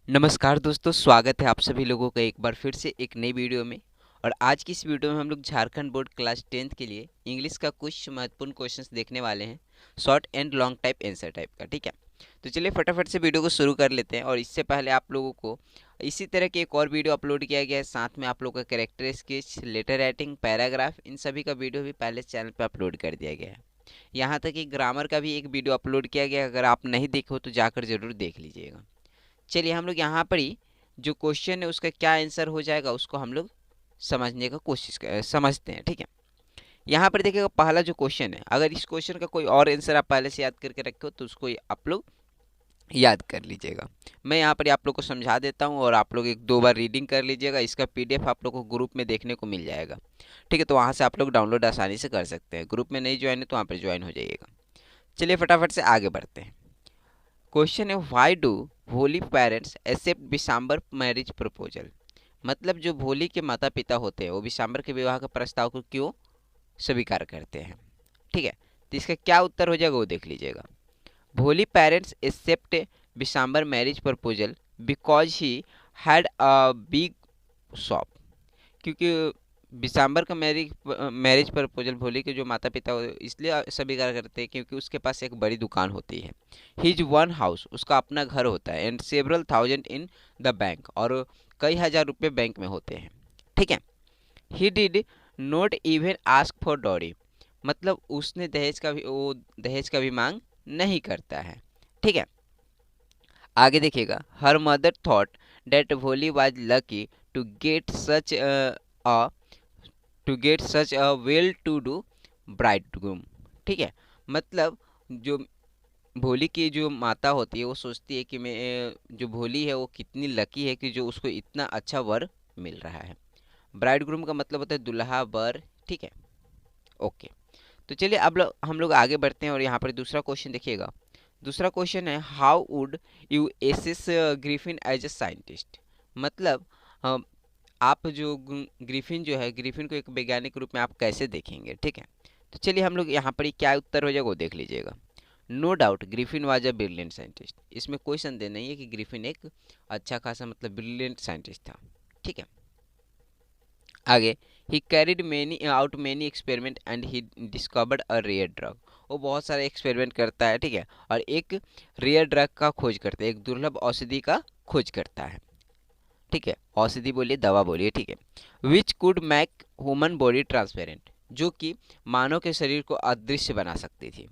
नमस्कार दोस्तों, स्वागत है आप सभी लोगों का एक बार फिर से एक नई वीडियो में। और आज की इस वीडियो में हम लोग झारखंड बोर्ड क्लास 10th के लिए इंग्लिश का कुछ महत्वपूर्ण क्वेश्चंस देखने वाले हैं, short and long type answer type का। ठीक है, तो चलिए फटाफट से वीडियो को शुरू कर लेते हैं। और इससे पहले आप लोगों को इसी तरह की एक और वीडियो अपलोड किया गया है, साथ में आप लोगों का character sketch, letter writing, paragraph, इन सभी का वीडियो भी पहले चैनल पर अपलोड कर दिया गया है। यहाँ तक कि ग्रामर का भी एक वीडियो अपलोड किया गया है, अगर आप नहीं देखो तो जाकर ज़रूर देख लीजिएगा। चलिए हम लोग यहाँ पर ही जो क्वेश्चन है उसका क्या आंसर हो जाएगा उसको हम लोग समझने का समझते हैं। ठीक है, यहाँ पर देखिएगा पहला जो क्वेश्चन है, अगर इस क्वेश्चन का कोई और आंसर आप पहले से याद करके रखे हो तो उसको आप लोग याद कर लीजिएगा। मैं यहाँ पर आप लोग को समझा देता हूँ और आप लोग एक दो बार रीडिंग कर लीजिएगा। इसका पीडीएफ आप लोग को ग्रुप में देखने को मिल जाएगा। ठीक है, तो वहाँ से आप लोग डाउनलोड आसानी से कर सकते हैं। ग्रुप में नहीं ज्वाइन है तो वहाँ पर ज्वाइन हो जाइएगा। चलिए फटाफट से आगे बढ़ते हैं। क्वेश्चन है, व्हाई डू भोली parents accept Vishambar marriage proposal. मतलब जो भोली के माता पिता होते हैं वो विशाम्बर के विवाह के प्रस्ताव को क्यों स्वीकार करते हैं। ठीक है, तो इसका क्या उत्तर हो जाएगा वो देख लीजिएगा। Bholi parents accept Vishambar marriage proposal because he had a big shop. क्योंकि विशाम्बर का मैरिज प्रपोजल भोली के जो माता पिता इसलिए स्वीकार करते हैं क्योंकि उसके पास एक बड़ी दुकान होती है। हिज वन हाउस, उसका अपना घर होता है, and several thousand in the bank, और कई हजार रुपए बैंक में होते हैं। ठीक है, he did not even ask for dowry. मतलब उसने दहेज का भी मांग नहीं करता है। ठीक है, आगे देखिएगा। Her mother thought that Bholi was lucky to get such a to get such a well to do bridegroom. ठीक है, मतलब जो भोली की जो माता होती है वो सोचती है कि मैं जो भोली है वो कितनी लकी है कि जो उसको इतना अच्छा वर मिल रहा है। ब्राइडग्रूम का मतलब होता है दुल्हा वर। ठीक है, ओके। तो चलिए अब हम लोग आगे बढ़ते हैं और यहाँ पर दूसरा क्वेश्चन देखिएगा। दूसरा क्वेश्चन है, how would you assess Griffin as a scientist. मतलब अ, आप जो ग्रिफिन जो है, ग्रिफिन को एक वैज्ञानिक रूप में आप कैसे देखेंगे। ठीक है, तो चलिए हम लोग यहाँ पर ही क्या उत्तर हो जाएगा वो देख लीजिएगा। No doubt Griffin was a brilliant scientist. इसमें कोई संदेह नहीं है कि ग्रिफिन एक अच्छा खासा मतलब ब्रिलियंट साइंटिस्ट था। ठीक है, आगे। He carried many experiment and he discovered a rare drug. वो बहुत सारे एक्सपेरिमेंट करता है। ठीक है, और एक रेयर ड्रग का खोज करता है, एक दुर्लभ औषधि का खोज करता है। ठीक है, औषधि बोलिए, दवा बोलिए। ठीक है, which could make human body transparent, जो कि मानव के शरीर को अदृश्य बना सकती थी।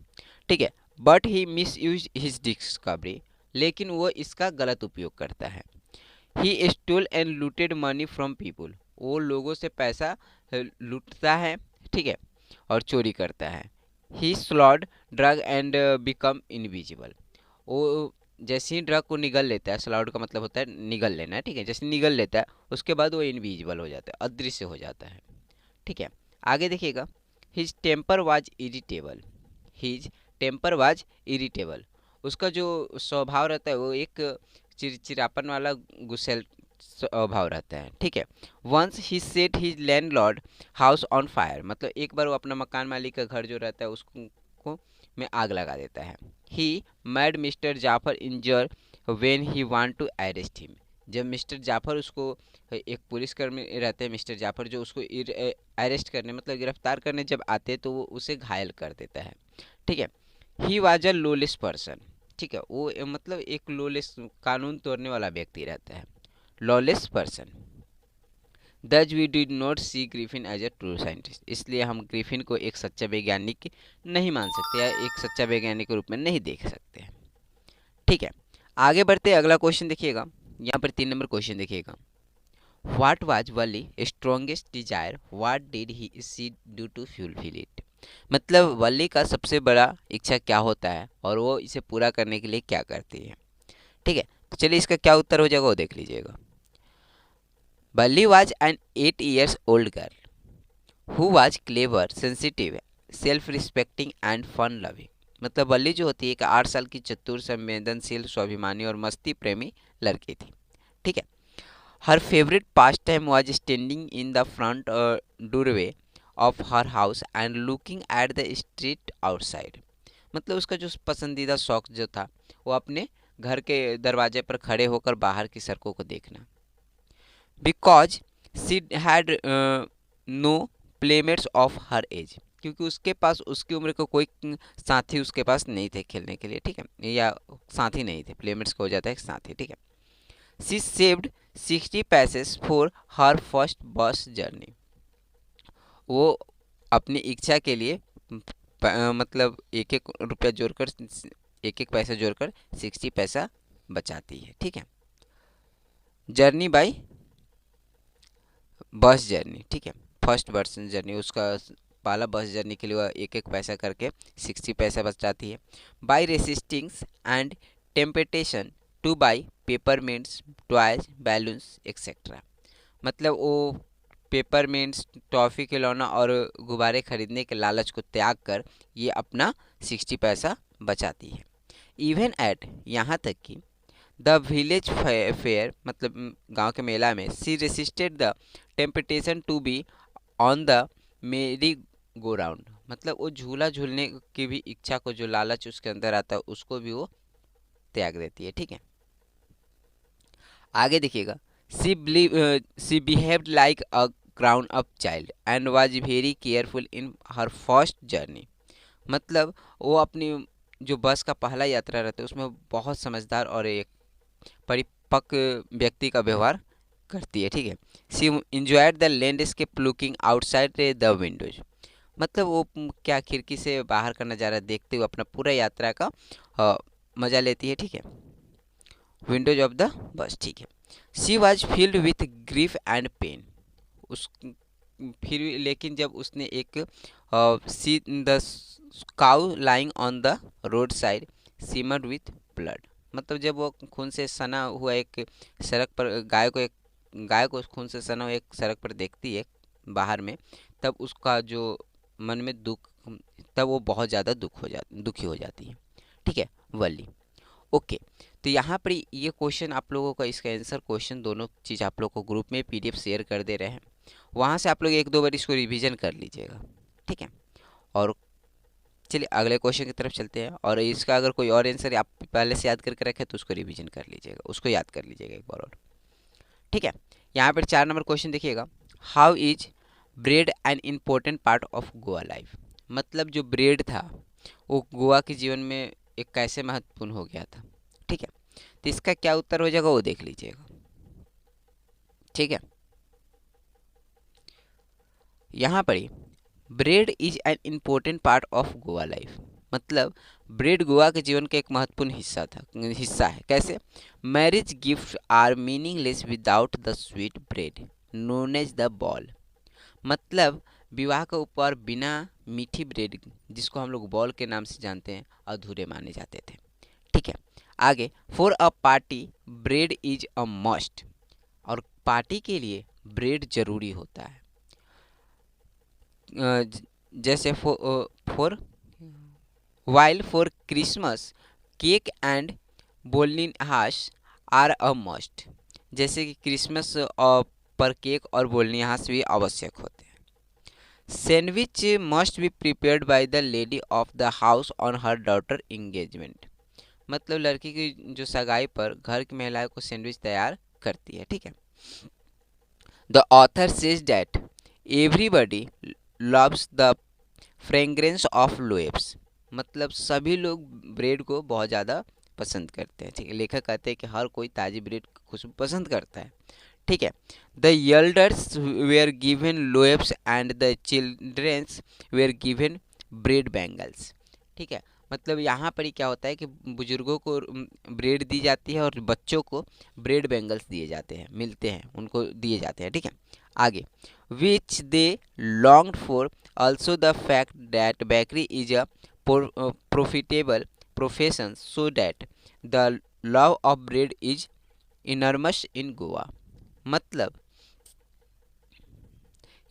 ठीक है, but he miss use his discovery, लेकिन वो इसका गलत उपयोग करता है। He stole and looted money from people, वो लोगों से पैसा लूटता है। ठीक है, और चोरी करता है। ही स्लॉड ड्रग एंड बिकम इनविजिबल, वो जैसे ही ड्रग को निगल लेता है, स्लाउड का मतलब होता है निगल लेना है। ठीक है, जैसे निगल लेता है उसके बाद वो इनविजिबल हो जाता है, अदृश्य हो जाता है। ठीक है, आगे देखिएगा। His temper was irritable. His temper was irritable, उसका जो स्वभाव रहता है वो एक चिड़चिड़ापन वाला, गुस्सेल स्वभाव रहता है। ठीक है, once he set his landlord house on fire, मतलब एक बार वो अपना मकान मालिक का घर जो रहता है उसको में आग लगा देता है। He mad mister Jafar injure when he want to arrest him, जब मिस्टर जाफर उसको, एक पुलिसकर्मी रहते हैं मिस्टर जाफर जो उसको अरेस्ट करने मतलब गिरफ्तार करने जब आते हैं तो वो उसे घायल कर देता है। ठीक है, he was a lawless person. ठीक है, वो मतलब एक लॉलेस, कानून तोड़ने वाला व्यक्ति रहता है, lawless person. Thus we did not see Griffin as a true scientist, इसलिए हम ग्रिफिन को एक सच्चा वैज्ञानिक नहीं मान सकते या एक सच्चा वैज्ञानिक के रूप में नहीं देख सकते हैं। ठीक है, आगे बढ़ते हैं। अगला क्वेश्चन देखिएगा, यहाँ पर 3 नंबर क्वेश्चन देखिएगा। What was Valli strongest desire, what did he see do to fulfil it. मतलब वली का सबसे बड़ा इच्छा क्या होता है और वो इसे पूरा करने के लिए क्या करती है। ठीक है, तो चलिए इसका क्या उत्तर हो जाएगा वो देख लीजिएगा। Valli was an 8 years old girl who was clever, sensitive, self respecting and fun loving. मतलब वली जो होती है एक 8 साल की चतुर, संवेदनशील, स्वाभिमानी और मस्ती प्रेमी लड़की थी। ठीक है, हर favourite pass time was standing in the front doorway of her house and looking at the street outside. मतलब उसका जो पसंदीदा शौक जो था वो अपने घर के दरवाजे पर खड़े होकर बाहर की सड़कों को देखना। Because she had no playmates of her age, क्योंकि उसके पास उसकी उम्र का कोई साथी उसके पास नहीं थे खेलने के लिए, ठीक है, या साथी नहीं थे, प्लेमेट्स को हो जाता है साथी, ठीक है। She saved 60 paises for her first bus journey, वो अपनी इच्छा के लिए मतलब एक एक रुपया जोड़कर, एक एक पैसा जोड़कर 60 पैसा बचाती है, ठीक है। जर्नी बाई बस जर्नी, ठीक है, फर्स्ट बस जर्नी, उसका पहला बस जर्नी के लिए वह एक एक पैसा करके 60 पैसा बचाती है। By resistings and temptation to buy peppermints, toys, balloons etcetera, मतलब वो पेपरमिंट्स, टॉफ़ी, खिलौना और गुब्बारे खरीदने के लालच को त्याग कर ये अपना 60 पैसा बचाती है। इवन एट, यहाँ तक कि द विलेज फेयर, मतलब गांव के मेला में, she resisted the temptation to be on the merry go round, मतलब वो झूला झूलने की भी इच्छा को, जो लालच उसके अंदर आता है उसको भी वो त्याग देती है, ठीक है। आगे देखिएगा, she behaved like a grown up child and was very careful in her first journey, मतलब वो अपनी जो बस का पहला यात्रा रहता है उसमें बहुत समझदार और एक परिपक्व व्यक्ति का व्यवहार करती है, ठीक है। She enjoyed the landscape looking outside the windows, मतलब वो क्या खिड़की से बाहर का नज़ारा देखते हुए अपना पूरा यात्रा का मज़ा लेती है, ठीक है, विंडोज ऑफ द बस, ठीक है। She was filled with grief and pain, उस फिर लेकिन जब उसने एक see the cow lying on the road side smeared with blood, मतलब जब वो खून से सना हुआ एक सड़क पर गाय को खून से सना हुआ एक सड़क पर देखती है बाहर में, तब उसका जो मन में दुख, तब वो बहुत ज़्यादा दुखी हो जाती है, ठीक है, वली। ओके, तो यहाँ पर ये क्वेश्चन आप लोगों का, इसका आंसर क्वेश्चन दोनों चीज़ आप लोग को ग्रुप में PDF शेयर कर दे रहे हैं, वहाँ से आप लोग एक दो बार इसको रिवीजन कर लीजिएगा, ठीक है। और चलिए अगले क्वेश्चन की तरफ चलते हैं, और इसका अगर कोई और आंसर आप पहले से याद करके रखें तो उसको रिवीजन कर लीजिएगा, उसको याद कर लीजिएगा एक बार और, ठीक है। यहाँ पर 4 नंबर क्वेश्चन देखिएगा, how is bread N important part of Goa life, मतलब जो ब्रेड था वो गोवा के जीवन में एक कैसे महत्वपूर्ण हो गया था, ठीक है। तो इसका क्या उत्तर हो जाएगा वो देख लीजिएगा, ठीक है। यहाँ पर bread is an important part of Goa life, मतलब ब्रेड गोवा के जीवन का एक महत्वपूर्ण हिस्सा है, कैसे? Marriage gift are meaningless without the sweet bread known as the bol, मतलब विवाह का उपहार बिना मीठी ब्रेड, जिसको हम लोग बॉल के नाम से जानते हैं, अधूरे माने जाते थे, ठीक है। आगे, for a party bread is a must, और पार्टी के लिए ब्रेड जरूरी होता है, जैसे for while for Christmas cake and bolinhas are a must, जैसे कि क्रिसमस पर केक और बोलनीहास भी आवश्यक होते हैं। Sandwich must be prepared by the lady of the house on her daughter engagement, मतलब लड़की की जो सगाई पर घर की महिलाएं को सैंडविच तैयार करती है, ठीक है। The author says that everybody loves the fragrance of loaves, मतलब सभी लोग ब्रेड को बहुत ज़्यादा पसंद करते हैं, ठीक है। लेखक कहते हैं कि हर कोई ताज़ी ब्रेड की खुशबू पसंद करता है, ठीक है। The elders were given loaves and the childrens were given bread bangles, ठीक है, मतलब यहाँ पर ही क्या होता है कि बुजुर्गों को ब्रेड दी जाती है और बच्चों को ब्रेड बैंगल्स दिए जाते हैं, मिलते हैं, उनको दिए जाते हैं, ठीक है। आगे, which they longed for, also the fact that bakery is a profitable profession, so that the love of bread is enormous in Goa, मतलब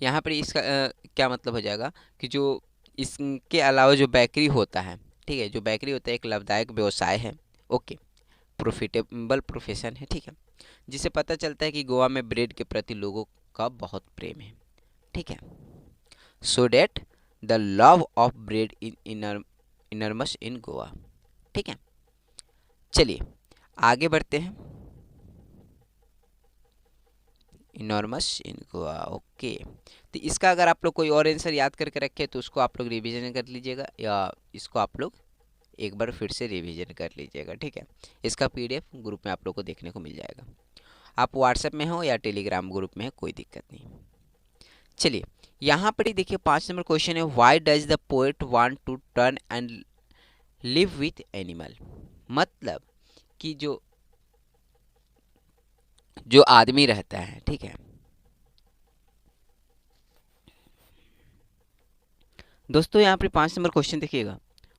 यहाँ पर इसका क्या मतलब हो जाएगा कि जो इसके अलावा जो बेकरी होता है, ठीक है, जो बेकरी होता है एक लाभदायक व्यवसाय है, ओके, प्रॉफिटेबल प्रोफेशन है, ठीक है, जिससे पता चलता है कि गोवा में ब्रेड के प्रति लोगों का बहुत प्रेम है, ठीक है। So that the love of bread in enormous in Goa, ठीक है। चलिए आगे बढ़ते हैं। इनॉर्मस इनकुआ, ओके। तो इसका अगर आप लोग कोई और आंसर याद करके रखे तो उसको आप लोग रिवीजन कर लीजिएगा, या इसको आप लोग एक बार फिर से रिवीजन कर लीजिएगा, ठीक है। इसका पीडीएफ ग्रुप में आप लोग को देखने को मिल जाएगा। आप व्हाट्सएप में हो या टेलीग्राम ग्रुप में है, कोई दिक्कत नहीं। चलिए यहाँ पर ही देखिए 5 नंबर क्वेश्चन है, why does the poet want to turn and live with animal. मतलब कि जो जो आदमी रहता है, ठीक है दोस्तों, यहाँ पर 5 नंबर क्वेश्चन देखिएगा,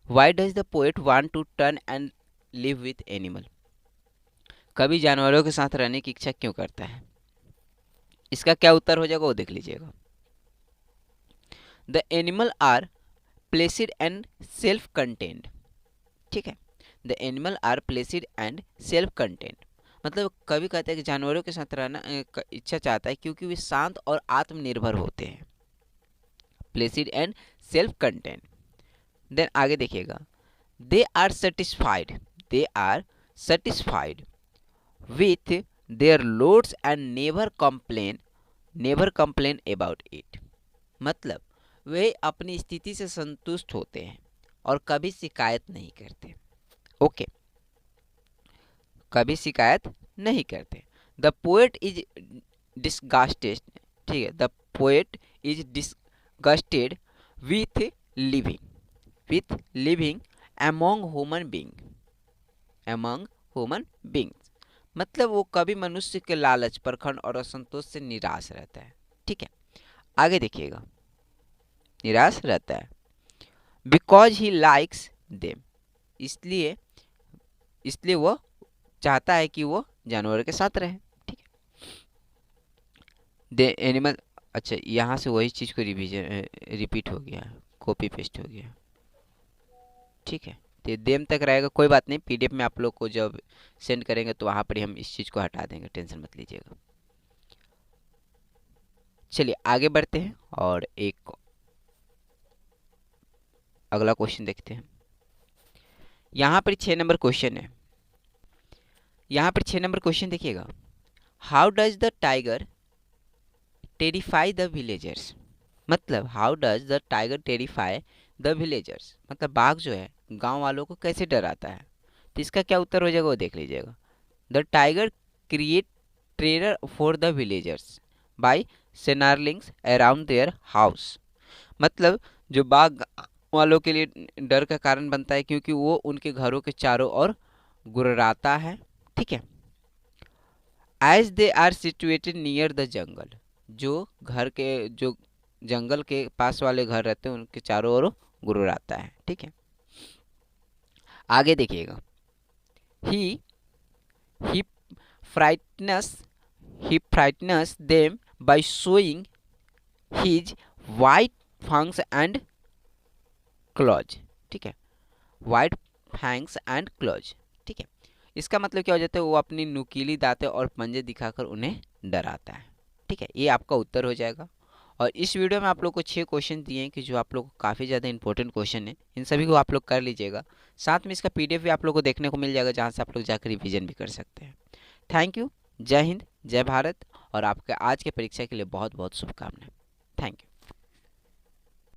why does the poet want to turn and live with animal. कभी जानवरों के साथ रहने की इच्छा क्यों करता है। इसका क्या उत्तर हो जाएगा वो देख लीजिएगा। The animal are placid and self content, ठीक है। The animal are placid and self content, मतलब कभी कहते हैं कि जानवरों के साथ रहना इच्छा चाहता है क्योंकि वे शांत और आत्मनिर्भर होते हैं। Placid and self content. Then आगे देखिएगा, they are satisfied, they are satisfied with their lots and never complain about it. मतलब वे अपनी स्थिति से संतुष्ट होते हैं और कभी शिकायत नहीं करते। ओके, कभी शिकायत नहीं करते। द पोएट इज डिस्गस्टेड, ठीक है, the poet is disgusted with living among human beings. मतलब वो कभी मनुष्य के लालच, परखंड और असंतोष से निराश रहता है, ठीक है। आगे देखिएगा, निराश रहता है। बिकॉज ही लाइक्स देम, इसलिए वो चाहता है कि वो जानवर के साथ रहे, ठीक है। दे एनिमल, अच्छा यहाँ से वही चीज़ को रिपीट हो गया, कॉपी पेस्ट हो गया, ठीक है। तो देम तक रहेगा, कोई बात नहीं, पीडीएफ में आप लोग को जब सेंड करेंगे तो वहाँ पर ही हम इस चीज़ को हटा देंगे, टेंशन मत लीजिएगा। चलिए आगे बढ़ते हैं और एक अगला क्वेश्चन देखते हैं। यहाँ पर 6 नंबर क्वेश्चन है। यहाँ पर 6 नंबर क्वेश्चन देखिएगा, how does the tiger terrify the villagers. मतलब how does the tiger terrify the villagers, मतलब बाघ जो है गांव वालों को कैसे डराता है। तो इसका क्या उत्तर हो जाएगा वो देख लीजिएगा। The tiger create terror for the villagers by snarlings around their house. मतलब जो बाघ वालों के लिए डर का कारण बनता है क्योंकि वो उनके घरों के चारों ओर गुर्राता है, ठीक है। As they are situated near the jungle, जो जंगल के पास वाले घर रहते हैं उनके चारों ओर गुर्राता है, ठीक है। आगे देखिएगा, he he frightens them by showing his white fangs and claws, ठीक है, वाइट फैंग्स एंड क्लॉज, ठीक है। इसका मतलब क्या हो जाता है, वो अपनी नुकीली दांतें और पंजे दिखाकर उन्हें डराता है, ठीक है। ये आपका उत्तर हो जाएगा। और इस वीडियो में आप लोग को 6 क्वेश्चन दिए हैं कि जो आप लोग को काफ़ी ज़्यादा इंपॉर्टेंट क्वेश्चन है, इन सभी को आप लोग कर लीजिएगा। साथ में इसका पीडीएफ भी आप लोग को देखने को मिल जाएगा, जहाँ से आप लोग जाकर रिवीजन भी कर सकते हैं। थैंक यू, जय हिंद, जय भारत, और आपके आज के परीक्षा के लिए बहुत बहुत शुभकामनाएं। Thank you.